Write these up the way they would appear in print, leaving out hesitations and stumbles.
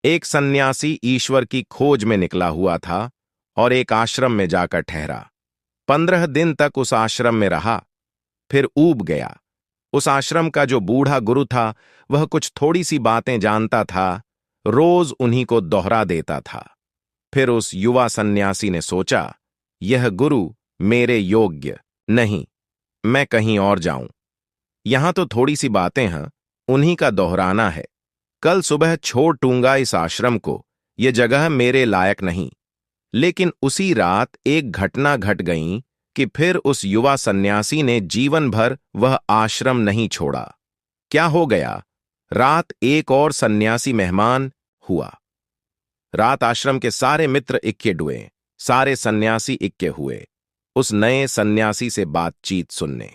एक सन्यासी ईश्वर की खोज में निकला हुआ था और एक आश्रम में जाकर ठहरा। 15 दिन तक उस आश्रम में रहा, फिर ऊब गया। उस आश्रम का जो बूढ़ा गुरु था वह कुछ थोड़ी सी बातें जानता था, रोज उन्हीं को दोहरा देता था। फिर उस युवा सन्यासी ने सोचा, यह गुरु मेरे योग्य नहीं, मैं कहीं और जाऊं। यहां तो थोड़ी सी बातें हैं, उन्हीं का दोहराना है। कल सुबह छोड़ दूंगा इस आश्रम को, यह जगह मेरे लायक नहीं। लेकिन उसी रात एक घटना घट गई कि फिर उस युवा सन्यासी ने जीवन भर वह आश्रम नहीं छोड़ा। क्या हो गया? रात एक और सन्यासी मेहमान हुआ। रात आश्रम के सारे मित्र इक्के डुए, सारे सन्यासी इक्के हुए उस नए सन्यासी से बातचीत सुनने।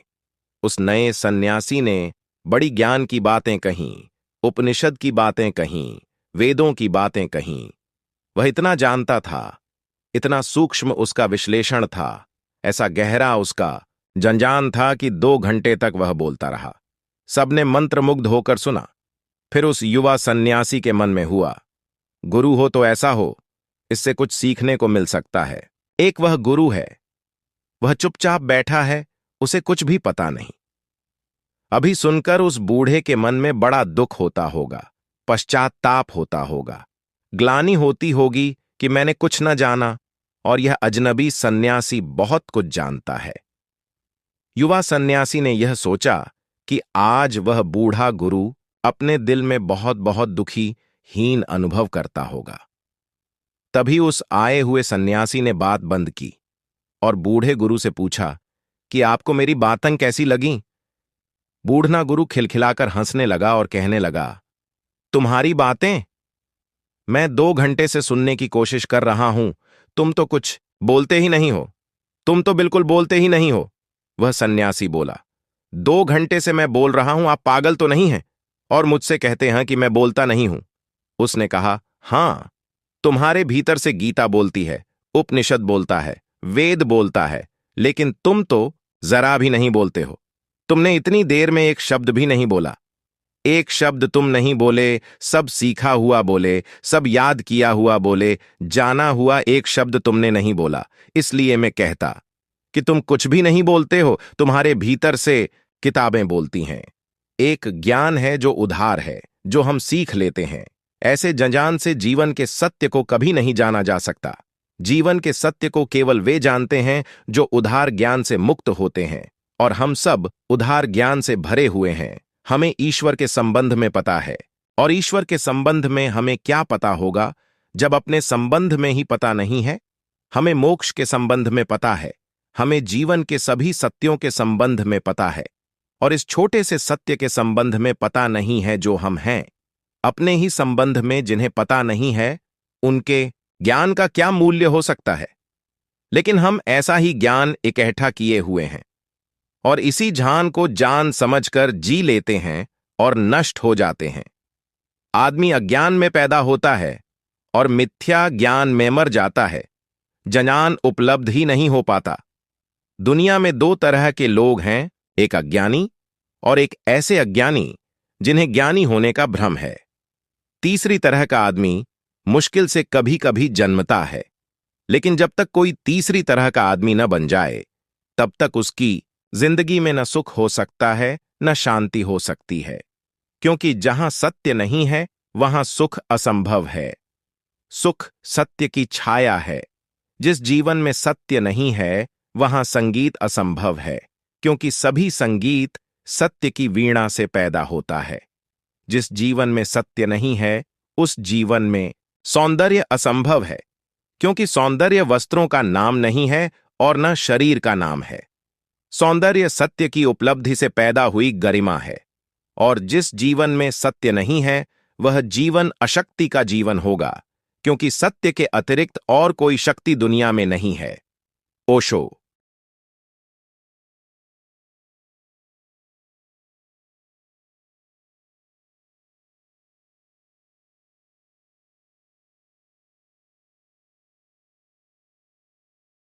उस नए सन्यासी ने बड़ी ज्ञान की बातें कहीं, उपनिषद की बातें कहीं, वेदों की बातें कहीं। वह इतना जानता था, इतना सूक्ष्म उसका विश्लेषण था, ऐसा गहरा उसका जंजान था कि 2 घंटे तक वह बोलता रहा। सबने मंत्रमुग्ध होकर सुना। फिर उस युवा सन्यासी के मन में हुआ, गुरु हो तो ऐसा हो, इससे कुछ सीखने को मिल सकता है। एक वह गुरु है, वह चुपचाप बैठा है, उसे कुछ भी पता नहीं। अभी सुनकर उस बूढ़े के मन में बड़ा दुख होता होगा, पश्चात्ताप होता होगा, ग्लानि होती होगी कि मैंने कुछ न जाना और यह अजनबी सन्यासी बहुत कुछ जानता है। युवा सन्यासी ने यह सोचा कि आज वह बूढ़ा गुरु अपने दिल में बहुत बहुत दुखी, हीन अनुभव करता होगा। तभी उस आए हुए सन्यासी ने बात बंद की और बूढ़े गुरु से पूछा कि आपको मेरी बातें कैसी लगीं? बूढ़ा गुरु खिलखिलाकर हंसने लगा और कहने लगा, तुम्हारी बातें मैं 2 घंटे से सुनने की कोशिश कर रहा हूं, तुम तो कुछ बोलते ही नहीं हो, तुम तो बिल्कुल बोलते ही नहीं हो। वह सन्यासी बोला, 2 घंटे से मैं बोल रहा हूं, आप पागल तो नहीं हैं और मुझसे कहते हैं कि मैं बोलता नहीं हूं। उसने कहा, हां, तुम्हारे भीतर से गीता बोलती है, उपनिषद बोलता है, वेद बोलता है, लेकिन तुम तो जरा भी नहीं बोलते हो। तुमने इतनी देर में एक शब्द भी नहीं बोला। एक शब्द तुम नहीं बोले, सब सीखा हुआ बोले, सब याद किया हुआ बोले, जाना हुआ एक शब्द तुमने नहीं बोला। इसलिए मैं कहता कि तुम कुछ भी नहीं बोलते हो, तुम्हारे भीतर से किताबें बोलती हैं। एक ज्ञान है जो उधार है, जो हम सीख लेते हैं। ऐसे जंजान से जीवन के सत्य को कभी नहीं जाना जा सकता। जीवन के सत्य को केवल वे जानते हैं जो उधार ज्ञान से मुक्त होते हैं, और हम सब उधार ज्ञान से भरे हुए हैं। हमें ईश्वर के संबंध में पता है, और ईश्वर के संबंध में हमें क्या पता होगा जब अपने संबंध में ही पता नहीं है? हमें मोक्ष के संबंध में पता है, हमें जीवन के सभी सत्यों के संबंध में पता है, और इस छोटे से सत्य के संबंध में पता नहीं है जो हम हैं। अपने ही संबंध में जिन्हें पता नहीं है, उनके ज्ञान का क्या मूल्य हो सकता है? लेकिन हम ऐसा ही ज्ञान इकट्ठा किए हुए हैं और इसी जान को जान समझकर जी लेते हैं और नष्ट हो जाते हैं। आदमी अज्ञान में पैदा होता है और मिथ्या ज्ञान में मर जाता है। ज्ञान उपलब्ध ही नहीं हो पाता। दुनिया में 2 तरह के लोग हैं, एक अज्ञानी और एक ऐसे अज्ञानी जिन्हें ज्ञानी होने का भ्रम है। तीसरी तरह का आदमी मुश्किल से कभी कभी जन्मता है, लेकिन जब तक कोई तीसरी तरह का आदमी न बन जाए, तब तक उसकी जिंदगी में न सुख हो सकता है, न शांति हो सकती है। क्योंकि जहां सत्य नहीं है, वहां सुख असंभव है। सुख सत्य की छाया है। जिस जीवन में सत्य नहीं है, वहां संगीत असंभव है, क्योंकि सभी संगीत सत्य की वीणा से पैदा होता है। जिस जीवन में सत्य नहीं है, उस जीवन में सौंदर्य असंभव है, क्योंकि सौंदर्य वस्त्रों का नाम नहीं है और न शरीर का नाम है। सौंदर्य सत्य की उपलब्धि से पैदा हुई गरिमा है, और जिस जीवन में सत्य नहीं है, वह जीवन अशक्ति का जीवन होगा, क्योंकि सत्य के अतिरिक्त और कोई शक्ति दुनिया में नहीं है। ओशो।